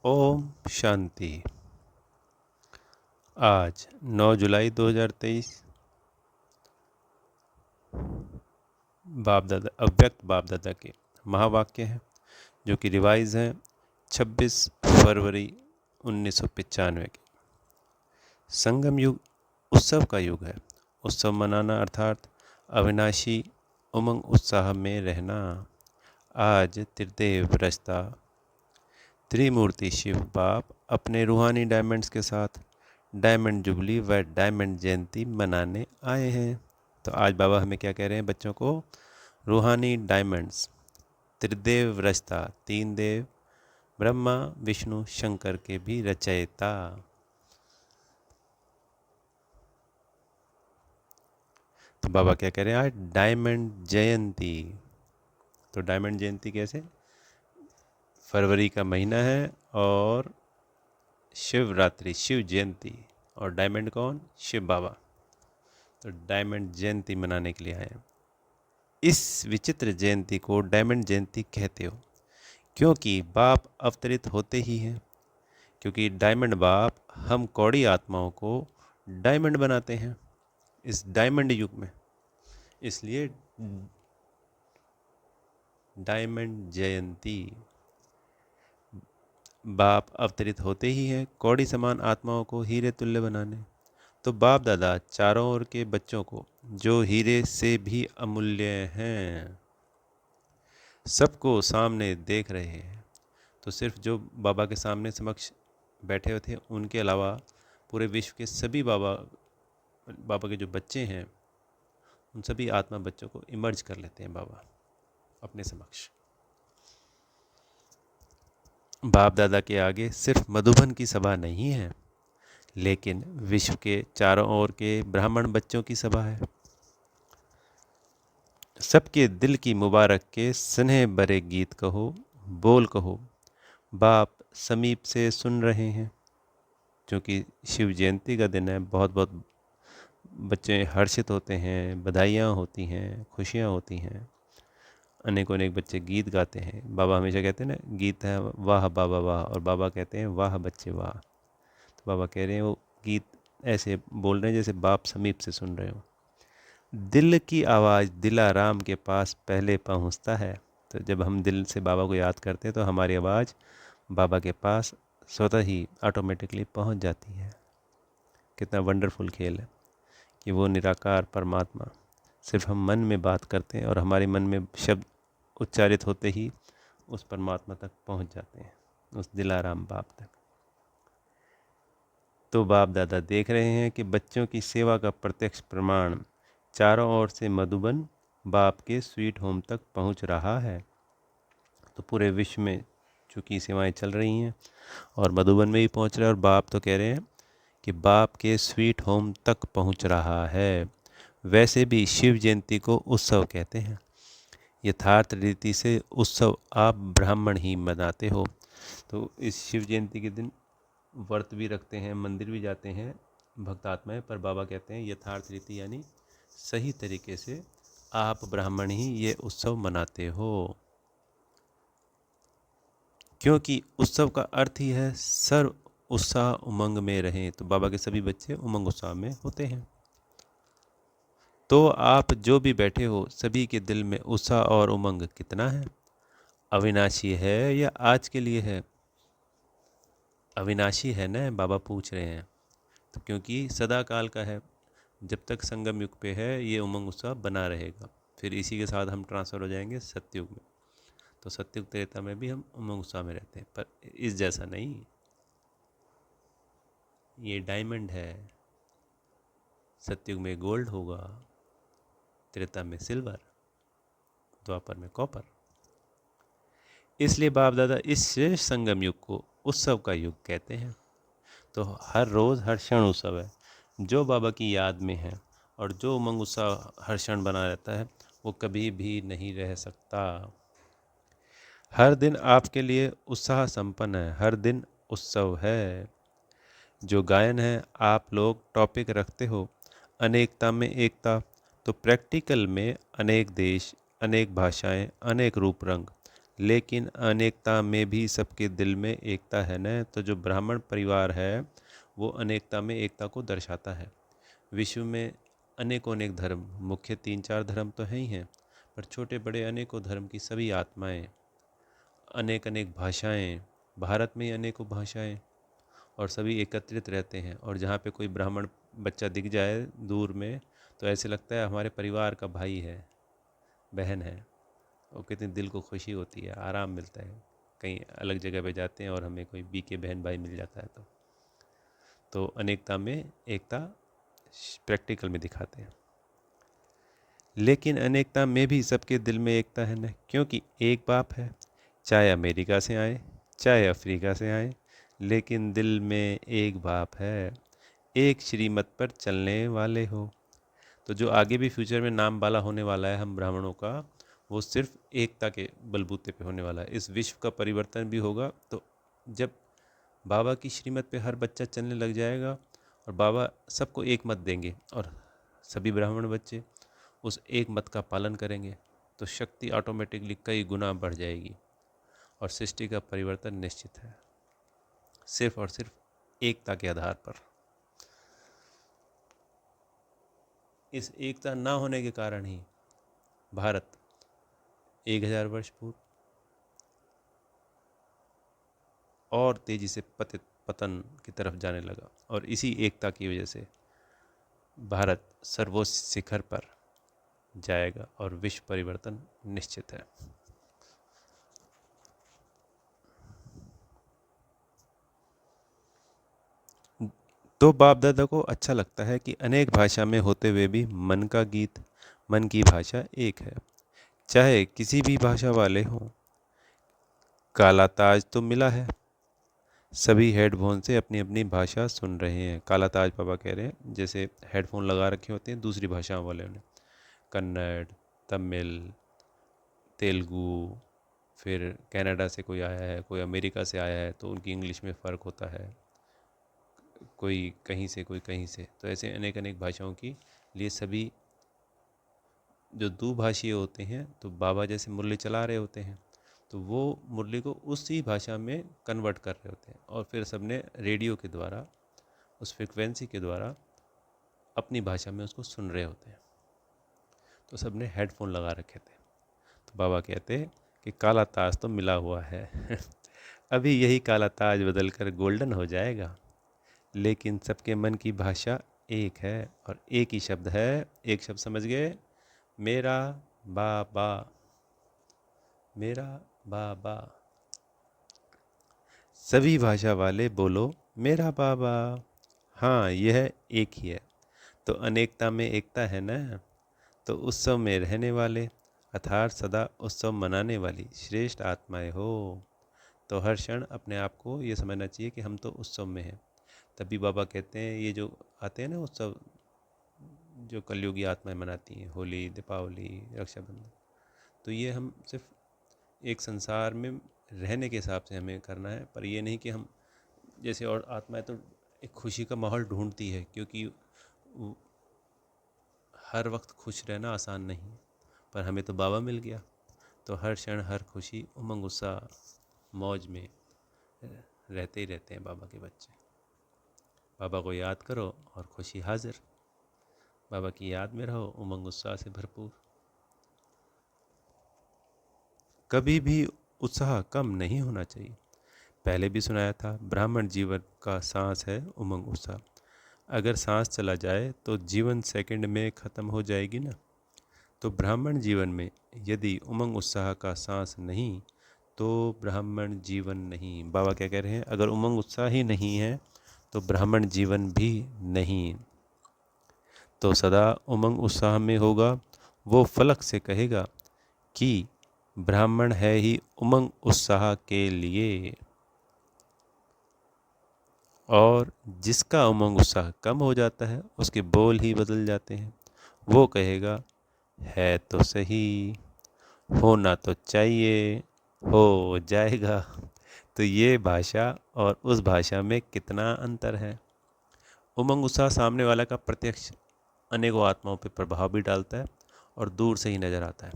ओम शांति। आज 9 जुलाई 2023 अव्यक्त बाप दादा के महावाक्य हैं जो कि रिवाइज हैं 26 फरवरी 1995 के। संगम युग उत्सव का युग है। उत्सव मनाना अर्थात अविनाशी उमंग उत्साह में रहना। आज त्रिदेव रचता त्रिमूर्ति शिव बाप अपने रूहानी डायमंड्स के साथ डायमंड जुबली व डायमंड जयंती मनाने आए हैं। तो आज बाबा हमें क्या कह रहे हैं बच्चों को? रूहानी डायमंड्स, त्रिदेव रचता, तीन देव, ब्रह्मा विष्णु शंकर के भी रचयिता। तो बाबा क्या कह रहे हैं आज? डायमंड जयंती। तो डायमंड जयंती कैसे? फरवरी का महीना है और शिवरात्रि, शिव जयंती, और डायमंड कौन? शिव बाबा। तो डायमंड जयंती मनाने के लिए आए हैं। इस विचित्र जयंती को डायमंड जयंती कहते हो क्योंकि बाप अवतरित होते ही हैं। क्योंकि डायमंड बाप हम कौड़ी आत्माओं को डायमंड बनाते हैं इस डायमंड युग में, इसलिए डायमंड जयंती। बाप अवतरित होते ही हैं कौड़ी समान आत्माओं को हीरे तुल्य बनाने। तो बाप दादा चारों ओर के बच्चों को जो हीरे से भी अमूल्य हैं सबको सामने देख रहे हैं। तो सिर्फ जो बाबा के सामने समक्ष बैठे हुए थे उनके अलावा पूरे विश्व के सभी बाबा के जो बच्चे हैं उन सभी आत्मा बच्चों को इमर्ज कर लेते हैं बाबा अपने समक्ष। बाप दादा के आगे सिर्फ मधुबन की सभा नहीं है लेकिन विश्व के चारों ओर के ब्राह्मण बच्चों की सभा है। सबके दिल की मुबारक के स्नेह भरे गीत कहो, बोल कहो, बाप समीप से सुन रहे हैं। क्योंकि शिव जयंती का दिन है, बहुत बहुत बच्चे हर्षित होते हैं, बधाइयाँ होती हैं, खुशियाँ होती हैं, अनेकों अनेक बच्चे गीत गाते हैं। बाबा हमेशा कहते हैं ना, गीत है वाह बाबा वाह, और बाबा कहते हैं वाह बच्चे वाह। तो बाबा कह रहे हैं वो गीत ऐसे बोल रहे हैं जैसे बाप समीप से सुन रहे हो। दिल की आवाज़ दिलाराम के पास पहले पहुंचता है। तो जब हम दिल से बाबा को याद करते हैं तो हमारी आवाज़ बाबा के पास स्वतः ही ऑटोमेटिकली पहुंच जाती है। कितना वंडरफुल खेल है कि वो निराकार परमात्मा सिर्फ हम मन में बात करते हैं और हमारे मन में शब्द उच्चारित होते ही उस परमात्मा तक पहुंच जाते हैं, उस दिलाराम बाप तक। तो बाप दादा देख रहे हैं कि बच्चों की सेवा का प्रत्यक्ष प्रमाण चारों ओर से मधुबन बाप के स्वीट होम तक पहुंच रहा है। तो पूरे विश्व में चूँकि सेवाएं चल रही हैं और मधुबन में भी पहुंच रहा है, और बाप तो कह रहे हैं कि बाप के स्वीट होम तक पहुंच रहा है। वैसे भी शिव जयंती को उत्सव कहते हैं। यथार्थ रीति से उत्सव आप ब्राह्मण ही मनाते हो। तो इस शिव जयंती के दिन व्रत भी रखते हैं, मंदिर भी जाते हैं भक्तात्माएं, पर बाबा कहते हैं यथार्थ रीति यानी सही तरीके से आप ब्राह्मण ही ये उत्सव मनाते हो। क्योंकि उत्सव का अर्थ ही है सर्व उत्साह उमंग में रहें। तो बाबा के सभी बच्चे उमंग उत्साह में होते हैं। तो आप जो भी बैठे हो सभी के दिल में उत्साह और उमंग कितना है? अविनाशी है या आज के लिए है? अविनाशी है ना, बाबा पूछ रहे हैं। तो क्योंकि सदा काल का है, जब तक संगम युग पे है ये उमंग उत्साह बना रहेगा। फिर इसी के साथ हम ट्रांसफ़र हो जाएंगे सत्युग में। तो सत्युग त्रेता में भी हम उमंग उत्साह में रहते हैं, पर इस जैसा नहीं। ये डायमंड है, सत्युग में गोल्ड होगा, त्रेता में सिल्वर, द्वापर में कॉपर। इसलिए बाप दादा इस संगम युग को उत्सव का युग कहते हैं। तो हर रोज़ हर क्षण उत्सव है। जो बाबा की याद में है और जो उमंग उत्साह हर क्षण बना रहता है वो कभी भी नहीं रह सकता। हर दिन आपके लिए उत्साह संपन्न है, हर दिन उत्सव है। जो गायन है आप लोग टॉपिक रखते हो अनेकता में एकता, तो प्रैक्टिकल में अनेक देश, अनेक भाषाएं, अनेक रूप रंग, लेकिन अनेकता में भी सबके दिल में एकता है न। तो जो ब्राह्मण परिवार है वो अनेकता में एकता को दर्शाता है। विश्व में अनेकों अनेक धर्म, मुख्य 3-4 धर्म तो हैं ही हैं, पर छोटे बड़े अनेकों धर्म की सभी आत्माएं, अनेक अनेक भाषाएं, भारत में ही अनेकों भाषाएं, और सभी एकत्रित रहते हैं। और जहाँ पे कोई ब्राह्मण बच्चा दिख जाए दूर में तो ऐसे लगता है हमारे परिवार का भाई है, बहन है। और कितनी दिल को खुशी होती है, आराम मिलता है। कहीं अलग जगह पे जाते हैं और हमें कोई बीके बहन भाई मिल जाता है तो अनेकता में एकता प्रैक्टिकल में दिखाते हैं। लेकिन अनेकता में भी सबके दिल में एकता है न, क्योंकि एक बाप है। चाहे अमेरिका से आए, चाहे अफ्रीका से आए, लेकिन दिल में एक बाप है। एक श्रीमत पर चलने वाले हो। तो जो आगे भी फ्यूचर में नाम वाला होने वाला है हम ब्राह्मणों का, वो सिर्फ एकता के बलबूते पे होने वाला है। इस विश्व का परिवर्तन भी होगा तो जब बाबा की श्रीमत पे हर बच्चा चलने लग जाएगा और बाबा सबको एक मत देंगे और सभी ब्राह्मण बच्चे उस एक मत का पालन करेंगे तो शक्ति ऑटोमेटिकली कई गुना बढ़ जाएगी और सृष्टि का परिवर्तन निश्चित है, सिर्फ और सिर्फ एकता के आधार पर। इस एकता ना होने के कारण ही भारत 1000 वर्ष पूर्व और तेजी से पतन की तरफ जाने लगा, और इसी एकता की वजह से भारत सर्वोच्च शिखर पर जाएगा और विश्व परिवर्तन निश्चित है। तो बाप दादा को अच्छा लगता है कि अनेक भाषा में होते हुए भी मन का गीत, मन की भाषा एक है। चाहे किसी भी भाषा वाले हों, काला ताज तो मिला है। सभी हेडफोन से अपनी अपनी भाषा सुन रहे हैं। काला ताज पापा कह रहे हैं जैसे हेडफोन लगा रखे होते हैं दूसरी भाषाओं वाले ने, कन्नड़, तमिल, तेलुगु, फिर कनाडा से कोई आया है, कोई अमेरिका से आया है तो उनकी इंग्लिश में फ़र्क होता है, कोई कहीं से कोई कहीं से। तो ऐसे अनेक अनेक भाषाओं की लिए सभी जो दुभाषीय होते हैं तो बाबा जैसे मुरली चला रहे होते हैं तो वो मुरली को उसी भाषा में कन्वर्ट कर रहे होते हैं और फिर सबने रेडियो के द्वारा उस फ्रिक्वेंसी के द्वारा अपनी भाषा में उसको सुन रहे होते हैं। तो सबने हेडफोन लगा रखे थे। तो बाबा कहते हैं कि काला ताज तो मिला हुआ है अभी यही काला ताज बदल कर गोल्डन हो जाएगा, लेकिन सबके मन की भाषा एक है और एक ही शब्द है। एक शब्द समझ गए? मेरा बाबा, मेरा बाबा। सभी भाषा वाले बोलो मेरा बाबा। हाँ, यह एक ही है। तो अनेकता में एकता है ना। तो उत्सव में रहने वाले अर्थात सदा उत्सव मनाने वाली श्रेष्ठ आत्माएं हो। तो हर क्षण अपने आप को ये समझना चाहिए कि हम तो उत्सव में हैं। तभी बाबा कहते हैं ये जो आते हैं ना उत्सव जो कलयुगी आत्माएं मनाती हैं, होली, दीपावली, रक्षाबंधन, तो ये हम सिर्फ एक संसार में रहने के हिसाब से हमें करना है। पर ये नहीं कि हम जैसे और आत्माएं तो एक खुशी का माहौल ढूंढती है, क्योंकि हर वक्त खुश रहना आसान नहीं। पर हमें तो बाबा मिल गया तो हर क्षण हर खुशी उमंग उत्साह मौज में रहते ही रहते हैं बाबा के बच्चे। बाबा को याद करो और खुशी हाजिर। बाबा की याद में रहो उमंग उत्साह से भरपूर। कभी भी उत्साह कम नहीं होना चाहिए। पहले भी सुनाया था ब्राह्मण जीवन का सांस है उमंग उत्साह। अगर सांस चला जाए तो जीवन सेकंड में ख़त्म हो जाएगी ना। तो ब्राह्मण जीवन में यदि उमंग उत्साह का सांस नहीं तो ब्राह्मण जीवन नहीं। बाबा क्या कह रहे हैं? अगर उमंग उत्साह ही नहीं है तो ब्राह्मण जीवन भी नहीं। तो सदा उमंग उत्साह में होगा वो फलक से कहेगा कि ब्राह्मण है ही उमंग उत्साह के लिए। और जिसका उमंग उत्साह कम हो जाता है उसके बोल ही बदल जाते हैं। वो कहेगा है तो सही, होना तो चाहिए, हो जाएगा। तो ये भाषा और उस भाषा में कितना अंतर है। उमंग उत्साह सामने वाला का प्रत्यक्ष अनेकों आत्माओं पर प्रभाव भी डालता है और दूर से ही नज़र आता है।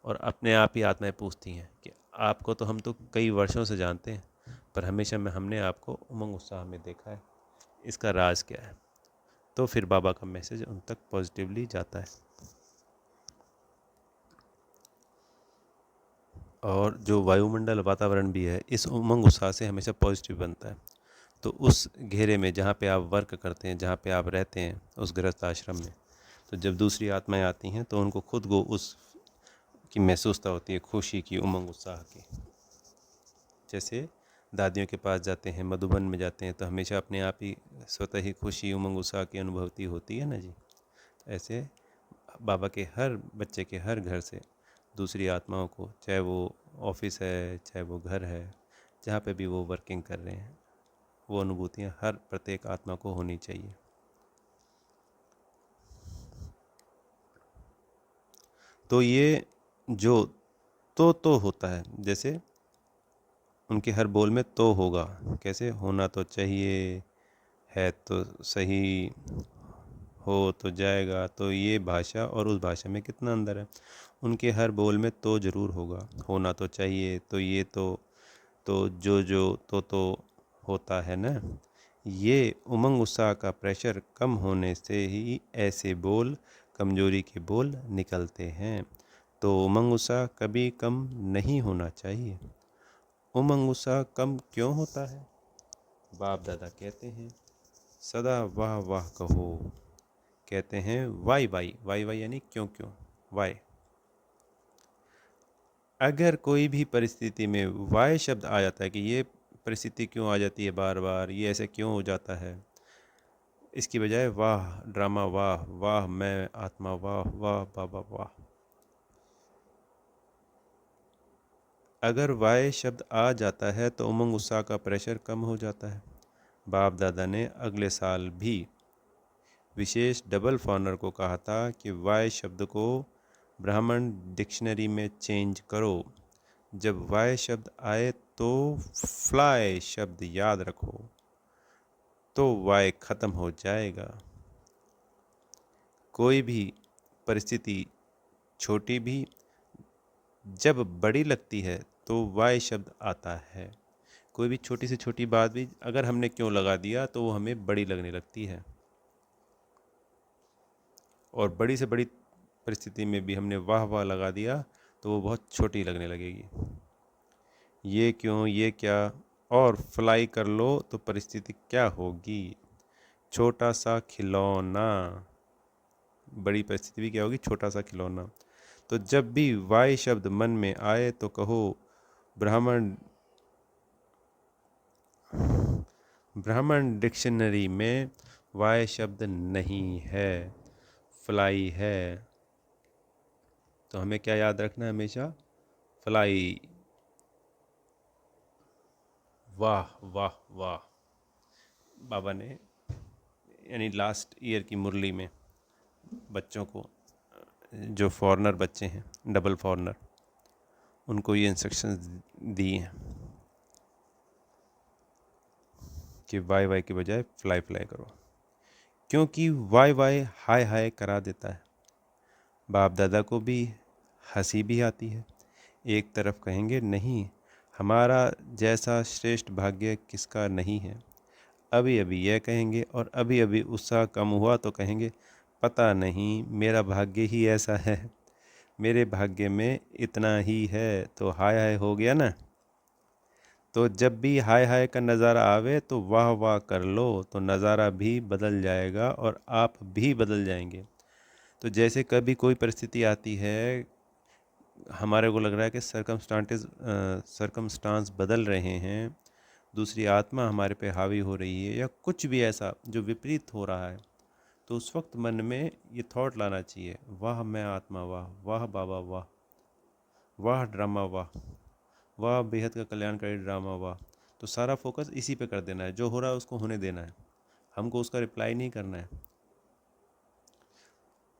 और अपने आप ही आत्माएं पूछती हैं कि आपको तो हम तो कई वर्षों से जानते हैं, पर हमेशा में हमने आपको उमंग उत्साह में देखा है। इसका राज क्या है? तो फिर बाबा का मैसेज उन तक पॉजिटिवली जाता है, और जो वायुमंडल वातावरण भी है इस उमंग उत्साह से हमेशा पॉजिटिव बनता है। तो उस घेरे में जहाँ पे आप वर्क करते हैं, जहाँ पे आप रहते हैं, उस गृहस्थ आश्रम में, तो जब दूसरी आत्माएं आती हैं तो उनको खुद को उस की महसूसता होती है, खुशी की, उमंग उत्साह की। जैसे दादियों के पास जाते हैं, मधुबन में जाते हैं, तो हमेशा अपने आप ही स्वतः ही खुशी, उमंग उत्साह की अनुभूति होती है ना जी। ऐसे बाबा के हर बच्चे के हर घर से दूसरी आत्माओं को, चाहे वो ऑफिस है, चाहे वो घर है, जहाँ पे भी वो वर्किंग कर रहे हैं, वो अनुभूतियाँ हर प्रत्येक आत्मा को होनी चाहिए। तो ये जो तो होता है, जैसे उनके हर बोल में तो होगा, कैसे होना तो चाहिए, है तो सही, हो तो जाएगा, तो ये भाषा और उस भाषा में कितना अंदर है। उनके हर बोल में तो ज़रूर होगा, होना तो चाहिए, तो ये तो जो तो होता है ना। ये उमंग उत्साह का प्रेशर कम होने से ही ऐसे बोल, कमजोरी के बोल निकलते हैं। तो उमंग उत्साह कभी कम नहीं होना चाहिए। उमंग उत्साह कम क्यों होता है? बाप दादा कहते हैं, सदा वाह वाह कहो। कहते हैं वाई वाई, वाई वाई यानी क्यों क्यों, वाई। अगर कोई भी परिस्थिति में वाई शब्द आ जाता है कि ये परिस्थिति क्यों आ जाती है बार बार, ये ऐसे क्यों हो जाता है, इसकी बजाय वाह ड्रामा, वाह वाह मैं आत्मा, वाह वाह बाबा वाह। अगर वाय शब्द आ जाता है तो उमंग उत्साह का प्रेशर कम हो जाता है। बाप दादा ने अगले साल भी विशेष डबल फॉनर को कहा था कि वाय शब्द को ब्राह्मण डिक्शनरी में चेंज करो। जब वाय शब्द आए तो फ्लाई शब्द याद रखो, तो वाय खत्म हो जाएगा। कोई भी परिस्थिति छोटी भी जब बड़ी लगती है तो वाय शब्द आता है। कोई भी छोटी से छोटी बात भी अगर हमने क्यों लगा दिया तो वो हमें बड़ी लगने लगती है, और बड़ी से बड़ी परिस्थिति में भी हमने वाह वाह लगा दिया तो वो बहुत छोटी लगने लगेगी। ये क्यों, ये क्या, और फ्लाई कर लो तो परिस्थिति क्या होगी, छोटा सा खिलौना। बड़ी परिस्थिति भी क्या होगी, छोटा सा खिलौना। तो जब भी वाई शब्द मन में आए तो कहो ब्राह्मण ब्राह्मण डिक्शनरी में वाय शब्द नहीं है, फ्लाई है। तो हमें क्या याद रखना है हमेशा, फ्लाई, वाह वाह वाह। बाबा ने यानी लास्ट ईयर की मुरली में बच्चों को, जो फॉरेनर बच्चे हैं, डबल फॉरेनर, उनको ये इंस्ट्रक्शंस दिए हैं कि वाई वाई के बजाय फ्लाई फ्लाई करो, क्योंकि वाई वाई हाय हाय करा देता है। बाप दादा को भी हंसी भी आती है। एक तरफ कहेंगे नहीं, हमारा जैसा श्रेष्ठ भाग्य किसका नहीं है। अभी अभी यह कहेंगे और अभी अभी उत्साह कम हुआ तो कहेंगे पता नहीं मेरा भाग्य ही ऐसा है, मेरे भाग्य में इतना ही है, तो हाय हाय हो गया ना। तो जब भी हाय हाय का नज़ारा आवे तो वाह वाह कर लो, तो नज़ारा भी बदल जाएगा और आप भी बदल जाएंगे। तो जैसे कभी कोई परिस्थिति आती है, हमारे को लग रहा है कि सरकमस्टांस बदल रहे हैं, दूसरी आत्मा हमारे पे हावी हो रही है, या कुछ भी ऐसा जो विपरीत हो रहा है, तो उस वक्त मन में ये थॉट लाना चाहिए, वाह मैं आत्मा, वाह वाह बाबा, वाह वाह ड्रामा, वाह वाह बेहद का कल्याणकारी ड्रामा, वाह। तो सारा फोकस इसी पे कर देना है, जो हो रहा है उसको होने देना है, हमको उसका रिप्लाई नहीं करना है।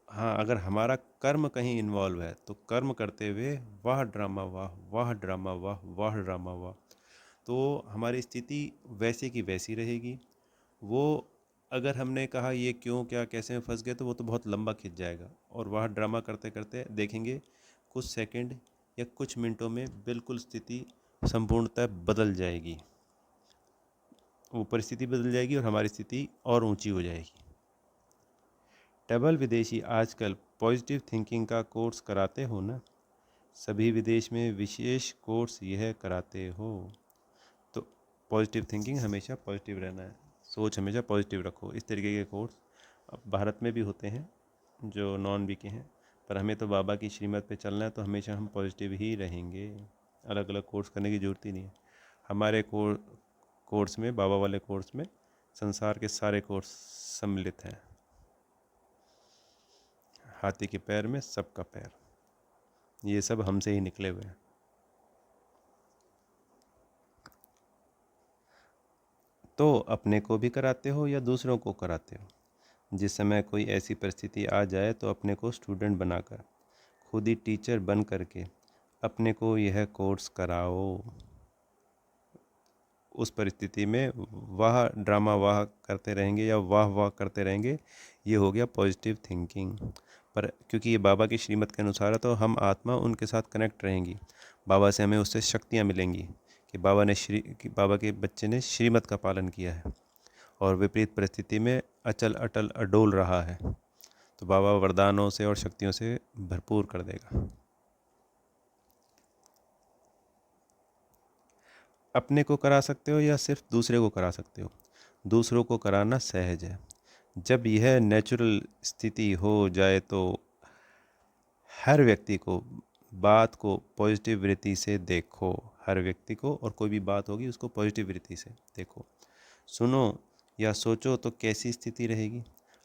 हाँ, अगर हमारा कर्म कहीं इन्वॉल्व है तो कर्म करते हुए वाह ड्रामा, वाह वाह ड्रामा, वाह वाह ड्रामा, वाह, तो हमारी स्थिति वैसे की वैसी रहेगी। वो अगर हमने कहा ये क्यों क्या कैसे में फंस गए तो वो तो बहुत लंबा खिंच जाएगा, और वह ड्रामा करते करते देखेंगे कुछ सेकंड या कुछ मिनटों में बिल्कुल स्थिति संपूर्णतः बदल जाएगी। वो परिस्थिति बदल जाएगी और हमारी स्थिति और ऊंची हो जाएगी। डबल विदेशी आजकल पॉजिटिव थिंकिंग का कोर्स कराते हो ना? सभी विदेश में विशेष कोर्स यह कराते हो। तो पॉजिटिव थिंकिंग, हमेशा पॉजिटिव रहना है, सोच हमेशा पॉजिटिव रखो। इस तरीके के कोर्स अब भारत में भी होते हैं जो नॉन बी के हैं, पर हमें तो बाबा की श्रीमत पे चलना है, तो हमेशा हम पॉजिटिव ही रहेंगे। अलग अलग कोर्स करने की ज़रूरत ही नहीं है। हमारे कोर्स में, बाबा वाले कोर्स में, संसार के सारे कोर्स सम्मिलित हैं। हाथी के पैर में सबका पैर, ये सब हमसे ही निकले हुए हैं। तो अपने को भी कराते हो या दूसरों को कराते हो? जिस समय कोई ऐसी परिस्थिति आ जाए तो अपने को स्टूडेंट बनाकर, खुद ही टीचर बन करके अपने को यह कोर्स कराओ। उस परिस्थिति में वाह ड्रामा वाह करते रहेंगे या वाह वाह करते रहेंगे, ये हो गया पॉजिटिव थिंकिंग। पर क्योंकि ये बाबा की श्रीमत के अनुसार है, तो हम आत्मा उनके साथ कनेक्ट रहेंगी। बाबा से हमें उससे शक्तियाँ मिलेंगी कि बाबा के बच्चे ने श्रीमत का पालन किया है और विपरीत परिस्थिति में अचल अटल अडोल रहा है, तो बाबा वरदानों से और शक्तियों से भरपूर कर देगा। अपने को करा सकते हो या सिर्फ दूसरे को करा सकते हो? दूसरों को कराना सहज है। जब यह नेचुरल स्थिति हो जाए तो हर व्यक्ति को, बात को पॉजिटिव वृत्ति से देखो। हर व्यक्ति को, और कोई भी बात होगी उसको पॉजिटिव वृत्ति से देखो। सुनो या सोचो तो कैसी स्थिति रहेगी।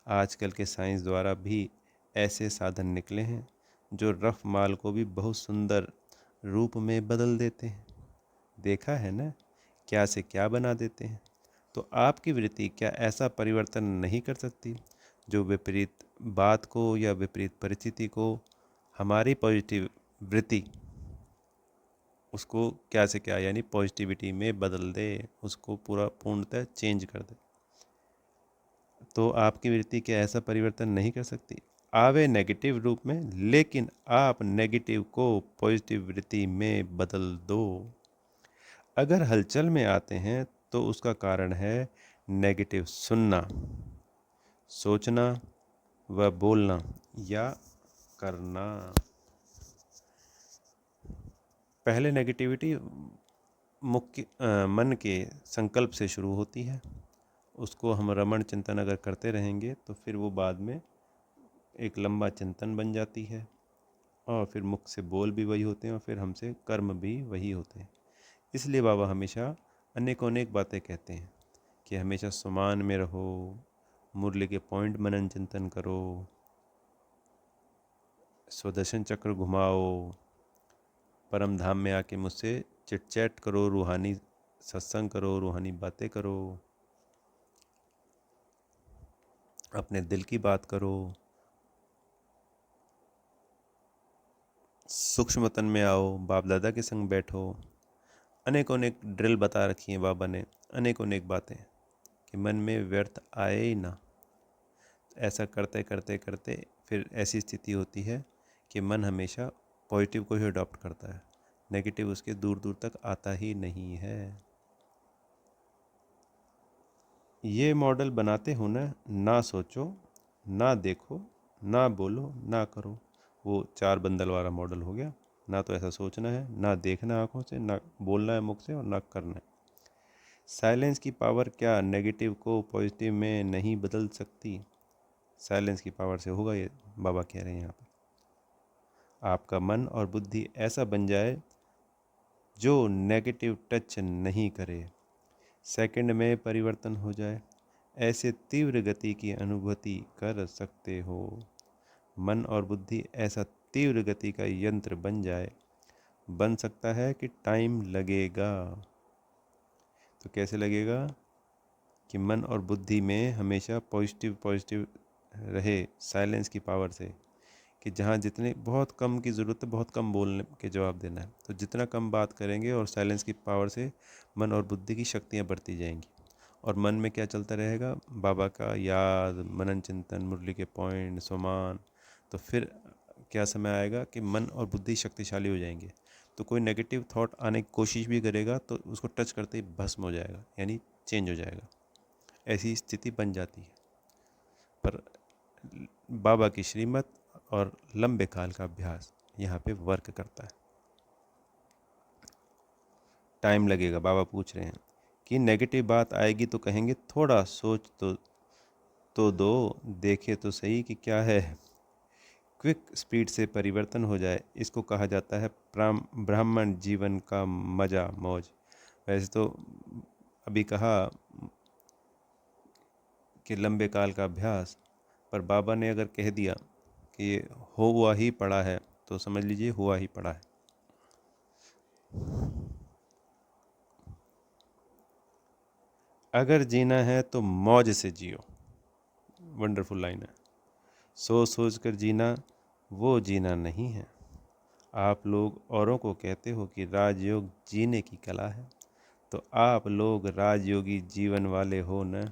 आजकल के साइंस द्वारा भी ऐसे साधन निकले हैं जो रफ माल को भी बहुत सुंदर रूप में बदल देते हैं। देखा है ना, क्या से क्या बना देते हैं। तो आपकी वृत्ति क्या ऐसा परिवर्तन नहीं कर सकती जो विपरीत बात को या विपरीत परिस्थिति को हमारी पॉजिटिव वृत्ति उसको क्या से क्या यानी पॉजिटिविटी में बदल दे, उसको पूरा पूर्णतः चेंज कर दे। तो आपकी वृत्ति क्या ऐसा परिवर्तन नहीं कर सकती? आवे नेगेटिव रूप में, लेकिन आप नेगेटिव को पॉजिटिव वृत्ति में बदल दो। अगर हलचल में आते हैं तो उसका कारण है नेगेटिव सुनना, सोचना व बोलना या करना। पहले नेगेटिविटी मन के संकल्प से शुरू होती है। उसको हम रमण चिंतन अगर करते रहेंगे तो फिर वो बाद में एक लंबा चिंतन बन जाती है, और फिर मुख से बोल भी वही होते हैं और फिर हमसे कर्म भी वही होते हैं। इसलिए बाबा हमेशा अनेक अनेक बातें कहते हैं कि हमेशा समान में रहो, मुरली के पॉइंट मनन चिंतन करो, स्वदर्शन चक्र घुमाओ, परम धाम में आके मुझसे चिट चैट करो, रूहानी सत्संग करो, रूहानी बातें करो, अपने दिल की बात करो, सूक्ष्म वतन में आओ, बाप दादा के संग बैठो। अनेक अनेक ड्रिल बता रखी हैं बाबा ने, अनेक अनेक बातें कि मन में व्यर्थ आए ही ना। ऐसा करते करते करते फिर ऐसी स्थिति होती है कि मन हमेशा पॉजिटिव को ही अडॉप्ट करता है, नेगेटिव उसके दूर दूर तक आता ही नहीं है। ये मॉडल बनाते हो ना, ना सोचो, ना देखो, ना बोलो, ना करो। वो चार बंदल वाला मॉडल हो गया। ना तो ऐसा सोचना है, ना देखना आंखों से, ना बोलना है मुख से, और ना करना है। साइलेंस की पावर क्या नेगेटिव को पॉजिटिव में नहीं बदल सकती? साइलेंस की पावर से होगा ये, बाबा कह रहे हैं यहाँ पर। आपका मन और बुद्धि ऐसा बन जाए जो नेगेटिव टच नहीं करे, सेकंड में परिवर्तन हो जाए, ऐसे तीव्र गति की अनुभूति कर सकते हो। मन और बुद्धि ऐसा तीव्र गति का यंत्र बन जाए, बन सकता है कि टाइम लगेगा। तो कैसे लगेगा? कि मन और बुद्धि में हमेशा पॉजिटिव पॉजिटिव रहे, साइलेंस की पावर से, कि जहाँ जितने बहुत कम की ज़रूरत है, बहुत कम बोलने के जवाब देना है, तो जितना कम बात करेंगे और साइलेंस की पावर से मन और बुद्धि की शक्तियाँ बढ़ती जाएंगी। और मन में क्या चलता रहेगा? बाबा का याद, मनन चिंतन, मुरली के पॉइंट, सुमान। तो फिर क्या समय आएगा कि मन और बुद्धि शक्तिशाली हो जाएंगे, तो कोई नेगेटिव थॉट आने की कोशिश भी करेगा तो उसको टच करते ही भस्म हो जाएगा, यानी चेंज हो जाएगा। ऐसी स्थिति बन जाती है। पर बाबा की श्रीमत और लंबे काल का अभ्यास यहाँ पे वर्क करता है। टाइम लगेगा, बाबा पूछ रहे हैं कि नेगेटिव बात आएगी तो कहेंगे थोड़ा सोच तो दो, देखे तो सही कि क्या है। क्विक स्पीड से परिवर्तन हो जाए, इसको कहा जाता है ब्राह्मण जीवन का मजा मौज। वैसे तो अभी कहा कि लंबे काल का अभ्यास, पर बाबा ने अगर कह दिया कि ये हुआ ही पड़ा है तो समझ लीजिए हुआ ही पड़ा है। अगर जीना है तो मौज से जियो, वंडरफुल लाइन है। सोच सोच कर जीना वो जीना नहीं है। आप लोग औरों को कहते हो कि राजयोग जीने की कला है, तो आप लोग राजयोगी जीवन वाले हो न।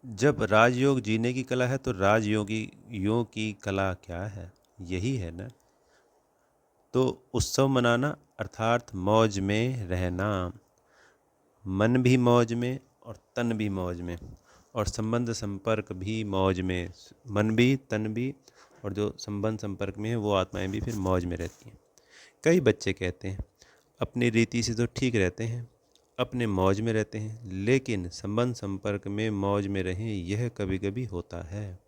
जब राजयोग जीने की कला है तो राजयोगियों की कला क्या है? यही है ना। तो उत्सव मनाना अर्थात मौज में रहना, मन भी मौज में और तन भी मौज में, और संबंध संपर्क भी मौज में। मन भी, तन भी, और जो संबंध संपर्क में है वो आत्माएं भी फिर मौज में रहती हैं। कई बच्चे कहते हैं अपनी रीति से तो ठीक रहते हैं, अपने मौज में रहते हैं, लेकिन संबंध संपर्क में मौज में रहें यह कभी कभी होता है।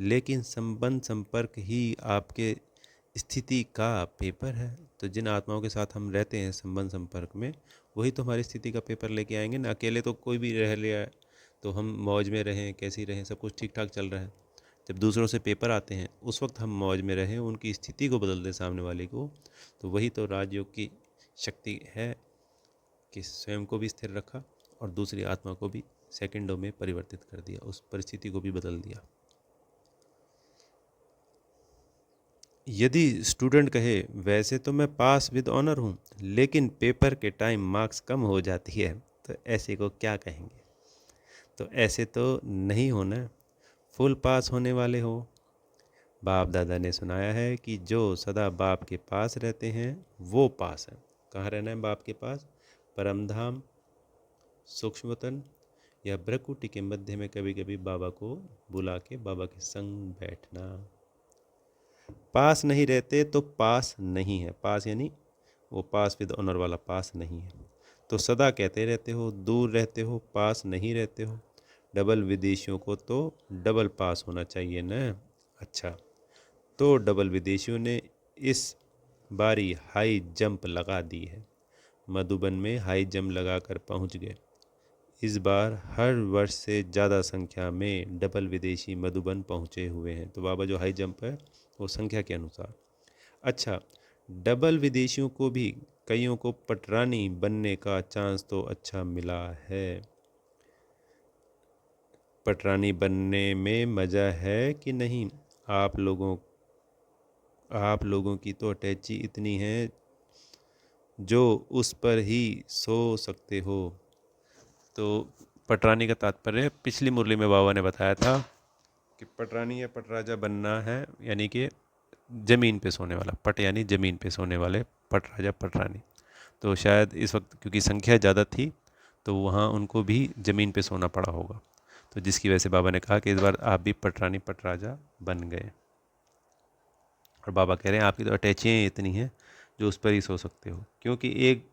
लेकिन संबंध संपर्क ही आपके स्थिति का पेपर है। तो जिन आत्माओं के साथ हम रहते हैं संबंध संपर्क में, वही तो हमारी स्थिति का पेपर लेके आएंगे ना। अकेले तो कोई भी रह लिया तो हम मौज में रहें, कैसी रहें, सब कुछ ठीक ठाक चल रहा है। जब दूसरों से पेपर आते हैं उस वक्त हम मौज में रहें, उनकी स्थिति को बदल दें सामने वाले को, तो वही तो राजयोग की शक्ति है कि स्वयं को भी स्थिर रखा और दूसरी आत्मा को भी सेकंडों में परिवर्तित कर दिया, उस परिस्थिति को भी बदल दिया। यदि स्टूडेंट कहे वैसे तो मैं पास विद ऑनर हूँ, लेकिन पेपर के टाइम मार्क्स कम हो जाती है, तो ऐसे को क्या कहेंगे? तो ऐसे तो नहीं होना, फुल पास होने वाले हो। बाप दादा ने सुनाया है कि जो सदा बाप के पास रहते हैं वो पास है। कहाँ रहना है बाप के पास? परम धाम, सूक्ष्मतन या ब्रह्मकुटी के मध्य में कभी कभी बाबा को बुला के बाबा के संग बैठना। पास नहीं रहते तो पास नहीं है। पास यानी वो पास विद ऑनर वाला पास नहीं है। तो सदा कहते रहते हो दूर रहते हो, पास नहीं रहते हो। डबल विदेशियों को तो डबल पास होना चाहिए ना। अच्छा, तो डबल विदेशियों ने इस बारी हाई जंप लगा दी है। मधुबन में हाई जंप लगाकर पहुंच गए। इस बार हर वर्ष से ज़्यादा संख्या में डबल विदेशी मधुबन पहुंचे हुए हैं। तो बाबा जो हाई जंप है वो संख्या के अनुसार। अच्छा, डबल विदेशियों को भी कईयों को पटरानी बनने का चांस तो अच्छा मिला है। पटरानी बनने में मज़ा है कि नहीं? आप लोगों की तो अटैची इतनी है जो उस पर ही सो सकते हो। तो पटरानी का तात्पर्य पिछली मुरली में बाबा ने बताया था कि पटरानी या पटराजा बनना है, यानी कि ज़मीन पे सोने वाला। पट यानी ज़मीन पे सोने वाले, पटराजा पटरानी। तो शायद इस वक्त क्योंकि संख्या ज़्यादा थी तो वहाँ उनको भी ज़मीन पे सोना पड़ा होगा, तो जिसकी वजह से बाबा ने कहा कि इस बार आप भी पटरानी पटराजा बन गए। और बाबा कह रहे हैं आपकी तो अटैचियाँ इतनी हैं जो उस पर ही सो सकते हो, क्योंकि एक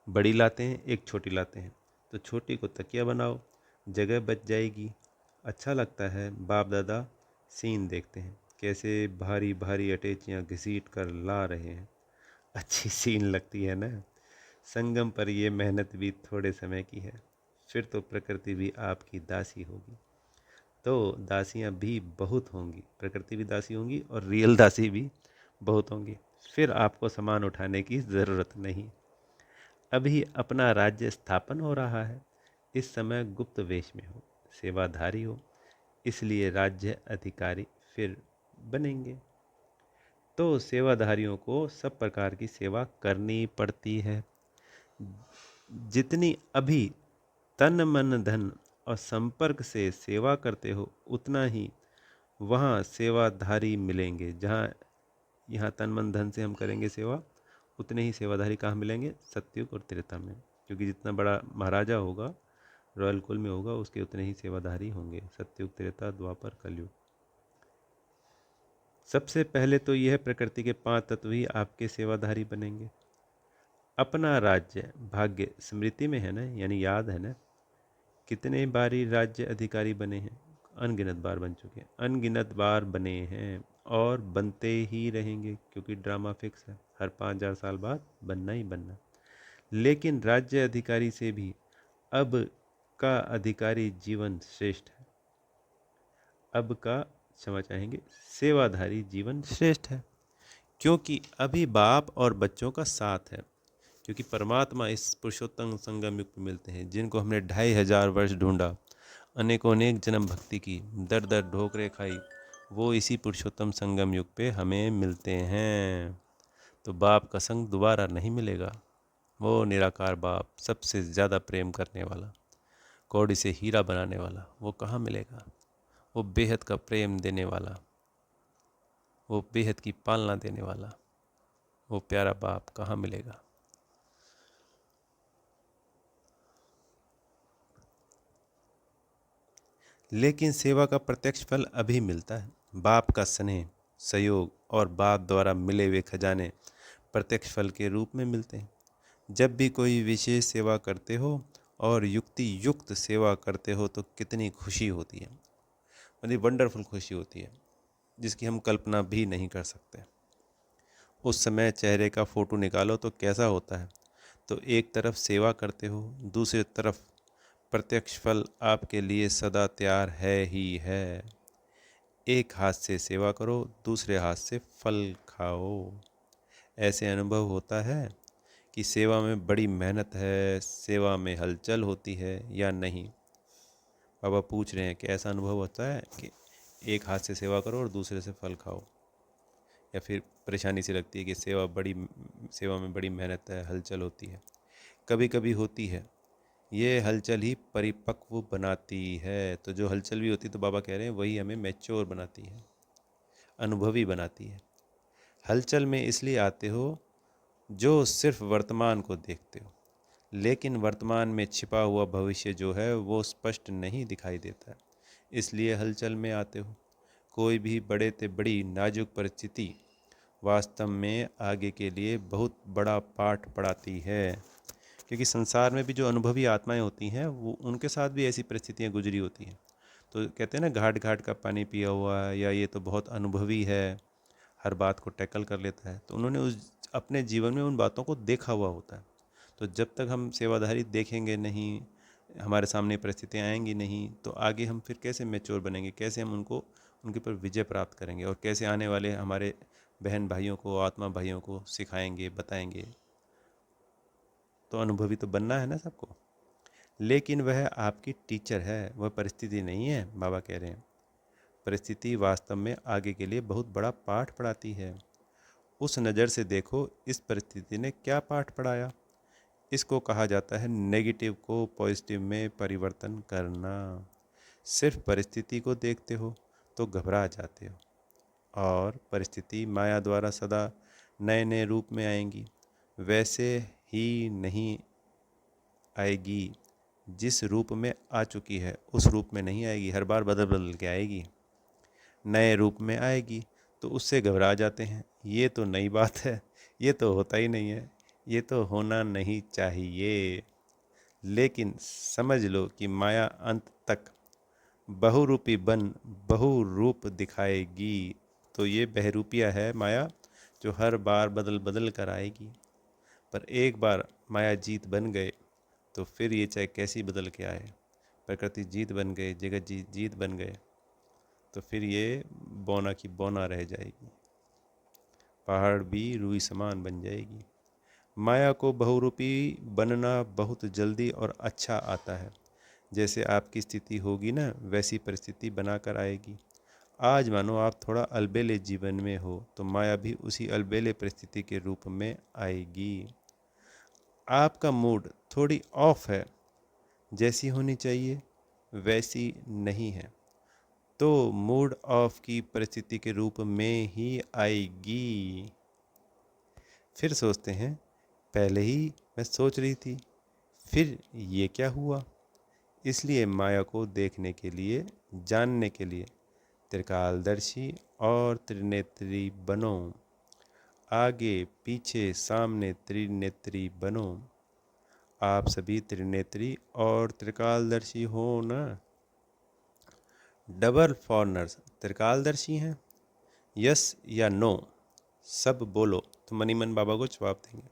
बड़ी लाते हैं एक छोटी लाते हैं, तो छोटी को तकिया बनाओ, जगह बच जाएगी। अच्छा लगता है बाप दादा सीन देखते हैं कैसे भारी भारी अटैचियाँ घसीट कर ला रहे हैं। अच्छी सीन लगती है ना। संगम पर ये मेहनत भी थोड़े समय की है, फिर तो प्रकृति भी आपकी दासी होगी। तो दासियाँ भी बहुत होंगी, प्रकृति भी दासी होंगी और रियल दासी भी बहुत होंगी। फिर आपको सामान उठाने की ज़रूरत नहीं। अभी अपना राज्य स्थापन हो रहा है, इस समय गुप्त वेश में हो, सेवाधारी हो, इसलिए राज्य अधिकारी फिर बनेंगे। तो सेवाधारियों को सब प्रकार की सेवा करनी पड़ती है। जितनी अभी तन मन धन और संपर्क से सेवा करते हो, उतना ही वहाँ सेवाधारी मिलेंगे। जहाँ यहाँ तन मन धन से हम करेंगे सेवा, उतने ही सेवाधारी कहाँ मिलेंगे? सतयुग और त्रेता में। क्योंकि जितना बड़ा महाराजा होगा, रॉयल कुल में होगा, उसके उतने ही सेवाधारी होंगे। सतयुग, त्रेता, द्वापर, कलयुग। सबसे पहले तो यह प्रकृति के 5 तत्व ही आपके सेवाधारी बनेंगे। अपना राज्य भाग्य स्मृति में है ना, यानी याद है ना। कितने बारी राज्य अधिकारी बने हैं? अनगिनत बार बन चुके हैं, अनगिनत बार बने हैं और बनते ही रहेंगे, क्योंकि ड्रामा फिक्स है, हर 5,000 साल बाद बनना ही बनना। लेकिन राज्य अधिकारी से भी अब का अधिकारी जीवन श्रेष्ठ है। अब का, क्षमा चाहेंगे, सेवाधारी जीवन श्रेष्ठ है, क्योंकि अभी बाप और बच्चों का साथ है। क्योंकि परमात्मा इस पुरुषोत्तम संगम युग में मिलते हैं, जिनको हमने 2,500 वर्ष ढूंढा, अनेकों अनेक जन्म भक्ति की, दर दर ढोकरे खाई, वो इसी पुरुषोत्तम संगम युग पे हमें मिलते हैं। तो बाप का संग दोबारा नहीं मिलेगा। वो निराकार बाप, सबसे ज़्यादा प्रेम करने वाला, कौड़ी से हीरा बनाने वाला, वो कहाँ मिलेगा? वो बेहद का प्रेम देने वाला, वो बेहद की पालना देने वाला, वो प्यारा बाप कहाँ मिलेगा? लेकिन सेवा का प्रत्यक्ष फल अभी मिलता है। बाप का स्नेह, सहयोग और बाप द्वारा मिले हुए खजाने प्रत्यक्ष फल के रूप में मिलते हैं। जब भी कोई विशेष सेवा करते हो और युक्ति युक्त सेवा करते हो, तो कितनी खुशी होती है, मतलब वंडरफुल खुशी होती है, जिसकी हम कल्पना भी नहीं कर सकते। उस समय चेहरे का फोटो निकालो तो कैसा होता है? तो एक तरफ सेवा करते हो, दूसरी तरफ प्रत्यक्ष फल आपके लिए सदा तैयार है ही है। एक हाथ से सेवा करो, दूसरे हाथ से फल खाओ। ऐसे अनुभव होता है कि सेवा में बड़ी मेहनत है, सेवा में हलचल होती है या नहीं? बाबा पूछ रहे हैं कि ऐसा अनुभव होता है कि एक हाथ से सेवा करो और दूसरे से फल खाओ, या फिर परेशानी सी लगती है कि सेवा में बड़ी मेहनत है, हलचल होती है? कभी कभी होती है। ये हलचल ही परिपक्व बनाती है। तो जो हलचल भी होती है, तो बाबा कह रहे हैं वही हमें मैच्योर बनाती है, अनुभवी बनाती है। हलचल में इसलिए आते हो जो सिर्फ वर्तमान को देखते हो, लेकिन वर्तमान में छिपा हुआ भविष्य जो है वो स्पष्ट नहीं दिखाई देता, इसलिए हलचल में आते हो। कोई भी बड़े से बड़ी नाजुक परिस्थिति वास्तव में आगे के लिए बहुत बड़ा पाठ पढ़ाती है। क्योंकि संसार में भी जो अनुभवी आत्माएं होती हैं, वो उनके साथ भी ऐसी परिस्थितियां गुजरी होती हैं। तो कहते हैं ना, घाट घाट का पानी पिया हुआ है, या ये तो बहुत अनुभवी है, हर बात को टैकल कर लेता है। तो उन्होंने उस अपने जीवन में उन बातों को देखा हुआ होता है। तो जब तक हम सेवाधारी देखेंगे नहीं, हमारे सामने परिस्थितियाँ आएंगी नहीं, तो आगे हम फिर कैसे मैच्योर बनेंगे? कैसे हम उनके ऊपर विजय प्राप्त करेंगे? और कैसे आने वाले हमारे बहन भाइयों को, आत्मा भाइयों को सिखाएंगे, बताएंगे? तो अनुभवी तो बनना है ना सबको। लेकिन वह आपकी टीचर है, वह परिस्थिति नहीं है। बाबा कह रहे हैं परिस्थिति वास्तव में आगे के लिए बहुत बड़ा पाठ पढ़ाती है। उस नज़र से देखो, इस परिस्थिति ने क्या पाठ पढ़ाया। इसको कहा जाता है नेगेटिव को पॉजिटिव में परिवर्तन करना। सिर्फ परिस्थिति को देखते हो तो घबरा जाते हो, और परिस्थिति माया द्वारा सदा नए नए रूप में आएंगी। वैसे ही नहीं आएगी, जिस रूप में आ चुकी है उस रूप में नहीं आएगी, हर बार बदल बदल के आएगी, नए रूप में आएगी। तो उससे घबरा जाते हैं, ये तो नई बात है, ये तो होता ही नहीं है, ये तो होना नहीं चाहिए। लेकिन समझ लो कि माया अंत तक बहुरूपी बन बहुरूप दिखाएगी। तो ये बहरूपिया है माया, जो हर बार बदल बदल कर आएगी। पर एक बार माया जीत बन गए तो फिर ये चाहे कैसी बदल के आए, प्रकृति जीत बन गए, जगत जीत बन गए, तो फिर ये बौना की बौना रह जाएगी, पहाड़ भी रूई समान बन जाएगी। माया को बहुरूपी बनना बहुत जल्दी और अच्छा आता है। जैसे आपकी स्थिति होगी ना, वैसी परिस्थिति बनाकर आएगी। आज मानो आप थोड़ा अलबेले जीवन में हो तो माया भी उसी अलबेले परिस्थिति के रूप में आएगी। आपका मूड थोड़ी ऑफ है, जैसी होनी चाहिए वैसी नहीं है, तो मूड ऑफ की परिस्थिति के रूप में ही आएगी। फिर सोचते हैं पहले ही मैं सोच रही थी, फिर ये क्या हुआ। इसलिए माया को देखने के लिए, जानने के लिए त्रिकालदर्शी और त्रिनेत्री बनो। आगे पीछे सामने त्रिनेत्री बनो। आप सभी त्रिनेत्री और त्रिकालदर्शी हो ना। डबल फॉरनर्स त्रिकालदर्शी हैं, यस या नो सब बोलो तो मनी मन बाबा को जवाब देंगे।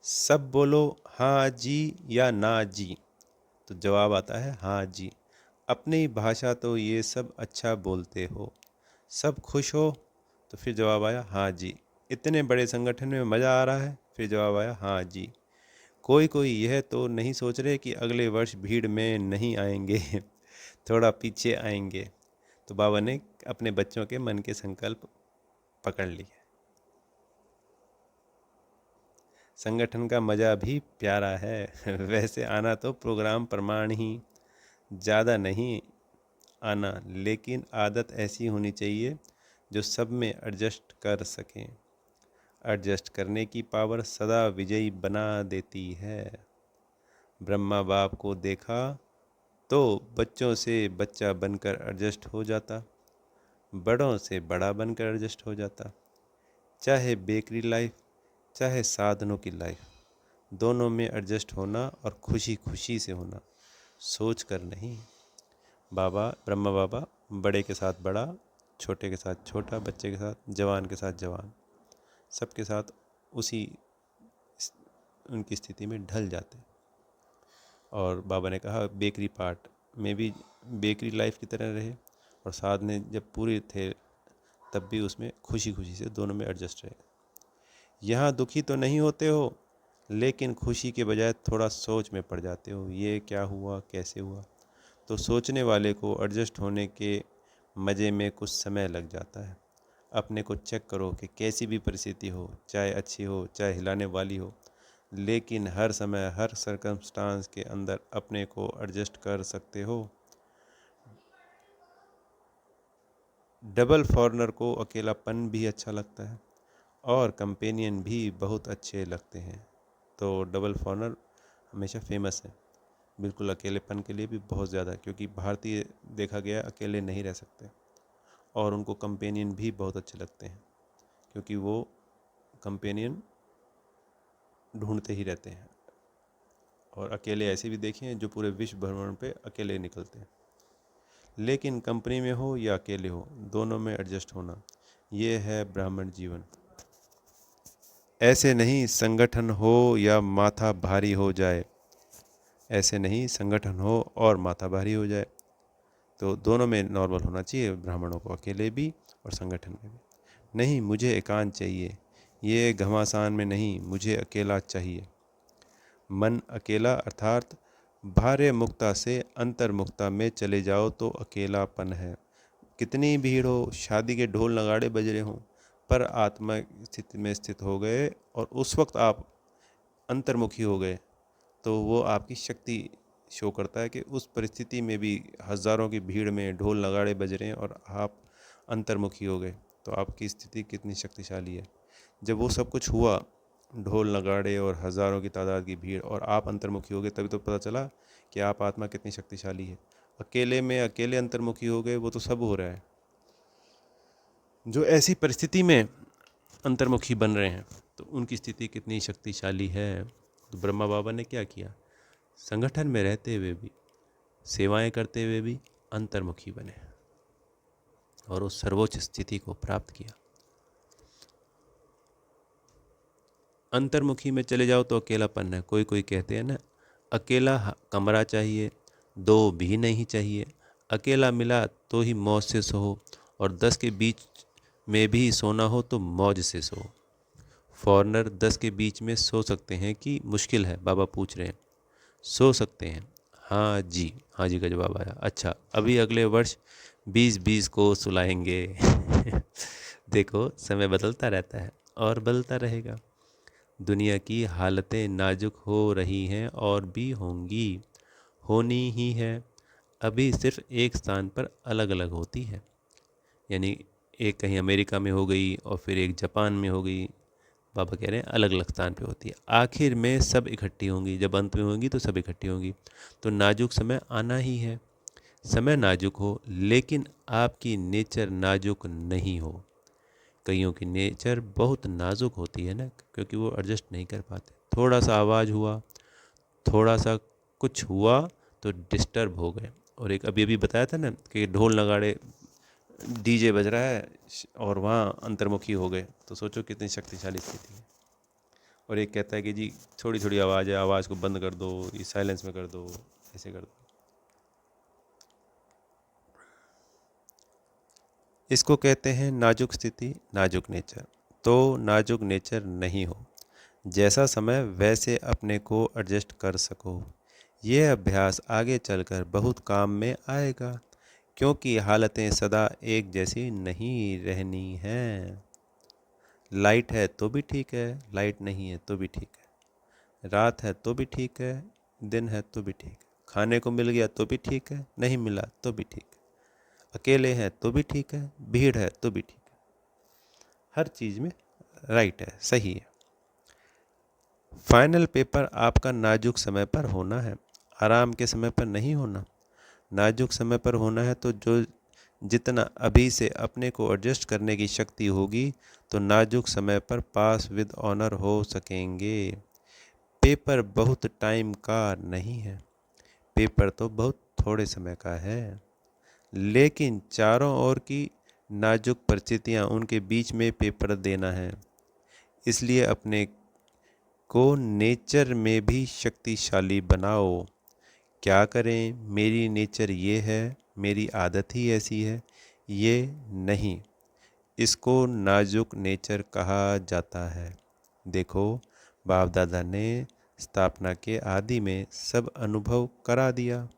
सब बोलो हाँ जी या ना जी, तो जवाब आता है हाँ जी। अपनी भाषा तो ये सब अच्छा बोलते हो। सब खुश हो, तो फिर जवाब आया हाँ जी। इतने बड़े संगठन में मज़ा आ रहा है, फिर जवाब आया हाँ जी। कोई कोई यह तो नहीं सोच रहे कि अगले वर्ष भीड़ में नहीं आएंगे थोड़ा पीछे आएंगे। तो बाबा ने अपने बच्चों के मन के संकल्प पकड़ लिए। संगठन का मज़ा भी प्यारा है वैसे आना तो प्रोग्राम प्रमाण ही, ज़्यादा नहीं आना, लेकिन आदत ऐसी होनी चाहिए जो सब में एडजस्ट कर सकें। एडजस्ट करने की पावर सदा विजयी बना देती है। ब्रह्मा बाप को देखा तो बच्चों से बच्चा बनकर एडजस्ट हो जाता, बड़ों से बड़ा बनकर एडजस्ट हो जाता। चाहे बेकरी लाइफ, चाहे साधनों की लाइफ, दोनों में एडजस्ट होना और खुशी खुशी से होना, सोच कर नहीं। बाबा ब्रह्मा बाबा बड़े के साथ बड़ा, छोटे के साथ छोटा, बच्चे के साथ जवान, के साथ जवान, सबके साथ उसी उनकी स्थिति में ढल जाते। और बाबा ने कहा बेकरी पार्ट में भी बेकरी लाइफ की तरह रहे, और साथ में जब पूरे थे तब भी उसमें खुशी खुशी से दोनों में एडजस्ट रहे। यहाँ दुखी तो नहीं होते हो, लेकिन खुशी के बजाय थोड़ा सोच में पड़ जाते हो, ये क्या हुआ कैसे हुआ। तो सोचने वाले को एडजस्ट होने के मज़े में कुछ समय लग जाता है। अपने को चेक करो कि कैसी भी परिस्थिति हो, चाहे अच्छी हो चाहे हिलाने वाली हो, लेकिन हर समय हर सर्कमस्टांस के अंदर अपने को एडजस्ट कर सकते हो। डबल फॉरनर को अकेलापन भी अच्छा लगता है और कंपेनियन भी बहुत अच्छे लगते हैं। तो डबल फॉरनर हमेशा फेमस है, बिल्कुल अकेलेपन के लिए भी बहुत ज़्यादा, क्योंकि भारतीय देखा गया अकेले नहीं रह सकते, और उनको कंपेनियन भी बहुत अच्छे लगते हैं, क्योंकि वो कंपेनियन ढूंढते ही रहते हैं। और अकेले ऐसे भी देखे हैं जो पूरे विश्व भ्रमण पे अकेले निकलते हैं। लेकिन कंपनी में हो या अकेले हो, दोनों में एडजस्ट होना, ये है ब्राह्मण जीवन। ऐसे नहीं संगठन हो या माथा भारी हो जाए, ऐसे नहीं संगठन हो और माथा भारी हो जाए, तो दोनों में नॉर्मल होना चाहिए ब्राह्मणों को, अकेले भी और संगठन में भी। नहीं मुझे एकांत चाहिए, ये घमासान में नहीं, मुझे अकेला चाहिए। मन अकेला अर्थात बाह्य मुक्ता से अंतर्मुक्ता में चले जाओ तो अकेलापन है। कितनी भीड़ हो, शादी के ढोल नगाड़े बज रहे हों, पर आत्मा स्थिति में स्थित हो गए और उस वक्त आप अंतर्मुखी हो गए, तो वो आपकी शक्ति शो करता है कि उस परिस्थिति में भी हज़ारों की भीड़ में ढोल नगाड़े बज रहे हैं और आप अंतर्मुखी हो गए, तो आपकी स्थिति कितनी शक्तिशाली है। जब वो सब कुछ हुआ, ढोल नगाड़े और हज़ारों की तादाद की भीड़, और आप अंतर्मुखी हो गए, तभी तो पता चला कि आप आत्मा कितनी शक्तिशाली है। अकेले में अकेले अंतर्मुखी हो गए, वो तो सब हो रहा है। जो ऐसी परिस्थिति में अंतर्मुखी बन रहे हैं, तो उनकी स्थिति कितनी शक्तिशाली है। तो ब्रह्मा बाबा ने क्या किया, संगठन में रहते हुए भी, सेवाएं करते हुए भी अंतर्मुखी बने और उस सर्वोच्च स्थिति को प्राप्त किया। अंतर्मुखी में चले जाओ तो अकेलापन है। कोई कोई कहते हैं ना, अकेला कमरा चाहिए, दो भी नहीं चाहिए। अकेला मिला तो ही मौज से सो, और 10 के बीच में भी सोना हो तो मौज से सो। फॉरनर 10 के बीच में सो सकते हैं कि मुश्किल है, बाबा पूछ रहे हैं। सो सकते हैं, हाँ जी, हाँ जी का जवाब आया। अच्छा, अभी अगले वर्ष बीस बीस को सुलाएंगे। देखो, समय बदलता रहता है और बदलता रहेगा। दुनिया की हालतें नाजुक हो रही हैं और भी होंगी, होनी ही है। अभी सिर्फ एक स्थान पर अलग अलग होती है, यानी एक कहीं अमेरिका में हो गई और फिर एक जापान में हो गई। बाबा कह रहे हैं अलग अलग स्थान पे होती है, आखिर में सब इकट्ठी होंगी। जब अंत में होंगी तो सब इकट्ठी होंगी। तो नाजुक समय आना ही है। समय नाजुक हो, लेकिन आपकी नेचर नाजुक नहीं हो। कईयों की नेचर बहुत नाजुक होती है ना, क्योंकि वो एडजस्ट नहीं कर पाते। थोड़ा सा आवाज़ हुआ, थोड़ा सा कुछ हुआ तो डिस्टर्ब हो गए। और एक अभी अभी बताया था ना कि ढोल नगाड़े, डीजे बज रहा है और वहाँ अंतर्मुखी हो गए, तो सोचो कितनी शक्तिशाली स्थिति है। और एक कहता है कि जी थोड़ी थोड़ी आवाज़ है, आवाज़ को बंद कर दो, ये साइलेंस में कर दो, ऐसे कर दो। इसको कहते हैं नाजुक स्थिति, नाजुक नेचर। तो नाजुक नेचर नहीं हो, जैसा समय वैसे अपने को एडजस्ट कर सको। ये अभ्यास आगे चलकर बहुत काम में आएगा, क्योंकि हालतें सदा एक जैसी नहीं रहनी हैं। लाइट है तो भी ठीक है, लाइट नहीं है तो भी ठीक है। रात है तो भी ठीक है, दिन है तो भी ठीक है। खाने को मिल गया तो भी ठीक है, नहीं मिला तो भी ठीक है। अकेले हैं तो भी ठीक है, भीड़ है तो भी ठीक है। हर चीज़ में राइट है, सही है। फाइनल पेपर आपका नाजुक समय पर होना है, आराम के समय पर नहीं होना। नाजुक समय पर होना है तो जो जितना अभी से अपने को एडजस्ट करने की शक्ति होगी, तो नाजुक समय पर पास विद ऑनर हो सकेंगे। पेपर बहुत टाइम का नहीं है, पेपर तो बहुत थोड़े समय का है। लेकिन चारों ओर की नाजुक परिस्थितियां, उनके बीच में पेपर देना है। इसलिए अपने को नेचर में भी शक्तिशाली बनाओ। क्या करें, मेरी नेचर ये है, मेरी आदत ही ऐसी है, ये नहीं। इसको नाजुक नेचर कहा जाता है। देखो, बाप दादा ने स्थापना के आदि में सब अनुभव करा दिया।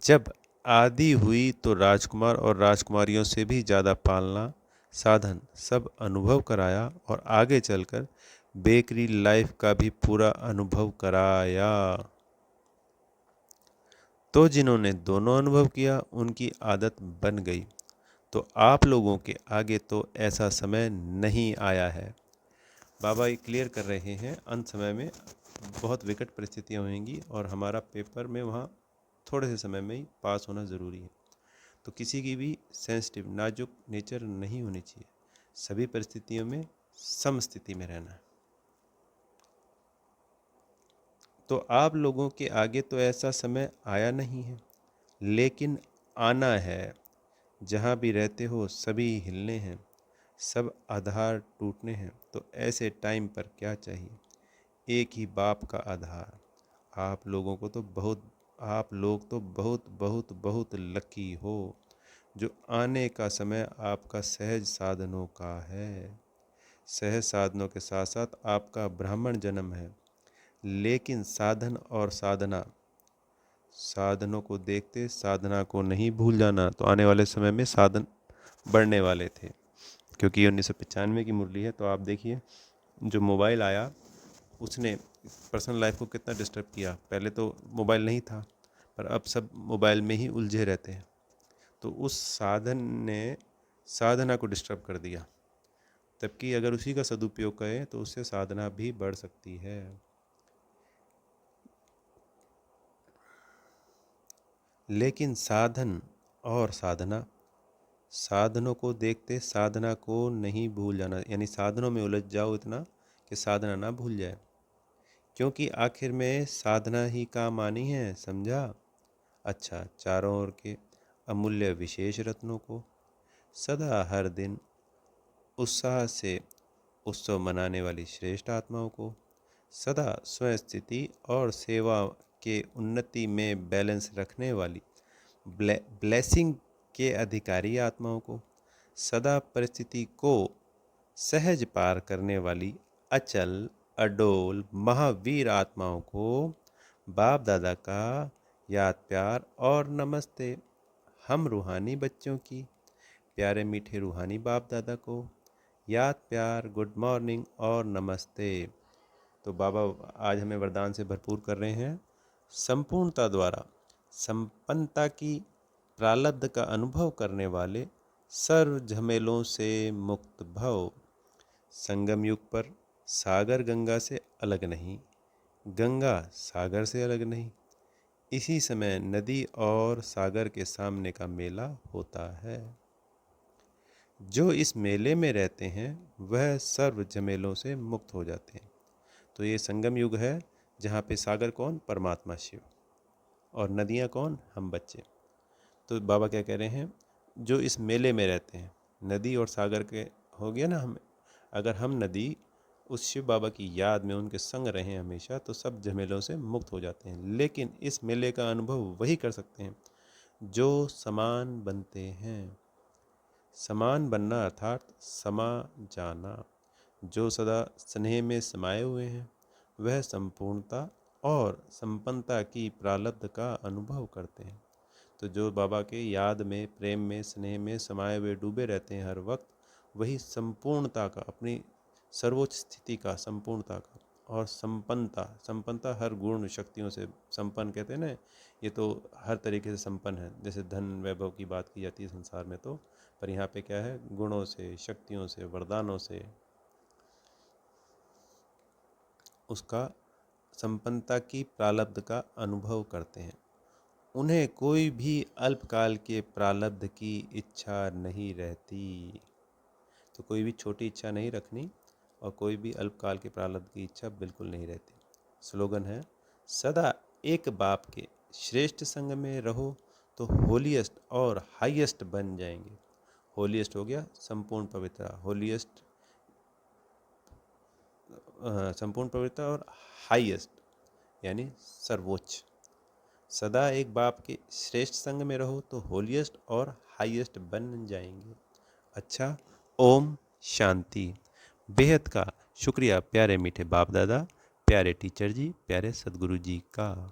जब आदि हुई तो राजकुमार और राजकुमारियों से भी ज़्यादा पालना, साधन सब अनुभव कराया, और आगे चलकर बेकरी लाइफ का भी पूरा अनुभव कराया। तो जिन्होंने दोनों अनुभव किया, उनकी आदत बन गई। तो आप लोगों के आगे तो ऐसा समय नहीं आया है। बाबा ये क्लियर कर रहे हैं, अंत समय में बहुत विकट परिस्थितियाँ होंगी और हमारा पेपर में वहाँ थोड़े से समय में ही पास होना ज़रूरी है। तो किसी की भी सेंसिटिव नाजुक नेचर नहीं होनी चाहिए। सभी परिस्थितियों में समस्थिति में रहना है। तो आप लोगों के आगे तो ऐसा समय आया नहीं है, लेकिन आना है। जहाँ भी रहते हो सभी हिलने हैं, सब आधार टूटने हैं। तो ऐसे टाइम पर क्या चाहिए? एक ही बाप का आधार। आप लोगों को तो बहुत आप लोग तो बहुत बहुत बहुत लकी हो, जो आने का समय आपका सहज साधनों का है। सहज साधनों के साथ साथ आपका ब्राह्मण जन्म है। लेकिन साधन और साधना, साधनों को देखते साधना को नहीं भूल जाना। तो आने वाले समय में साधन बढ़ने वाले थे, क्योंकि 1995 की मुरली है। तो आप देखिए, जो मोबाइल आया उसने पर्सनल लाइफ को कितना डिस्टर्ब किया। पहले तो मोबाइल नहीं था, पर अब सब मोबाइल में ही उलझे रहते हैं। तो उस साधन ने साधना को डिस्टर्ब कर दिया। जबकि अगर उसी का सदुपयोग करें तो उससे साधना भी बढ़ सकती है। लेकिन साधन और साधना, साधनों को देखते साधना को नहीं भूल जाना, यानी साधनों में उलझ जाओ इतना कि साधना ना भूल जाए। क्योंकि आखिर में साधना ही काम आनी है, समझा? अच्छा, चारों ओर के अमूल्य विशेष रत्नों को सदा हर दिन उत्साह से उत्सव मनाने वाली श्रेष्ठ आत्माओं को, सदा स्वयं स्थिति और सेवा के उन्नति में बैलेंस रखने वाली ब्लेसिंग के अधिकारी आत्माओं को, सदा परिस्थिति को सहज पार करने वाली अचल अडोल महावीर आत्माओं को बाप दादा का याद प्यार और नमस्ते। हम रूहानी बच्चों की प्यारे मीठे रूहानी बाप दादा को याद, प्यार, गुड मॉर्निंग और नमस्ते। तो बाबा आज हमें वरदान से भरपूर कर रहे हैं। संपूर्णता द्वारा संपन्नता की प्रारब्ध का अनुभव करने वाले सर्व झमेलों से मुक्त भव। संगम युग पर सागर गंगा से अलग नहीं, गंगा सागर से अलग नहीं। इसी समय नदी और सागर के सामने का मेला होता है। जो इस मेले में रहते हैं वह सर्व झमेलों से मुक्त हो जाते हैं। तो ये संगम युग है, जहाँ पे सागर कौन? परमात्मा शिव। और नदियाँ कौन? हम बच्चे। तो बाबा क्या कह रहे हैं? जो इस मेले में रहते हैं, नदी और सागर के हो गया ना, हम अगर हम नदी उस शिव बाबा की याद में उनके संग रहें हमेशा, तो सब झमेलों से मुक्त हो जाते हैं। लेकिन इस मेले का अनुभव वही कर सकते हैं जो समान बनते हैं। समान बनना अर्थात समा जाना। जो सदा स्नेह में समाये हुए हैं वह संपूर्णता और संपन्नता की प्रारब्ध का अनुभव करते हैं। तो जो बाबा के याद में, प्रेम में, स्नेह में समाये हुए डूबे रहते हैं हर वक्त, वही संपूर्णता का, अपनी सर्वोच्च स्थिति का, संपूर्णता का और संपन्नता। संपन्नता हर गुण शक्तियों से संपन्न कहते हैं ना, ये तो हर तरीके से संपन्न है। जैसे धन वैभव की बात की जाती है संसार में, तो पर यहाँ पे क्या है? गुणों से, शक्तियों से, वरदानों से उसका संपन्नता की प्रारब्ध का अनुभव करते हैं। उन्हें कोई भी अल्पकाल के प्रारब्ध की इच्छा नहीं रहती। तो कोई भी छोटी इच्छा नहीं रखनी और कोई भी अल्पकाल के प्रारब्ध की इच्छा बिल्कुल नहीं रहती। स्लोगन है, सदा एक बाप के श्रेष्ठ संग में रहो तो होलीएस्ट और हाईएस्ट बन जाएंगे। होलीएस्ट हो गया संपूर्ण पवित्रता, होलीएस्ट संपूर्ण पवित्रता, और हाईएस्ट यानी सर्वोच्च। सदा एक बाप के श्रेष्ठ संग में रहो तो होलीएस्ट और हाईएस्ट बन जाएंगे। अच्छा, ओम शांति। बेहद का शुक्रिया प्यारे मीठे बाप दादा, प्यारे टीचर जी, प्यारे सदगुरु जी का।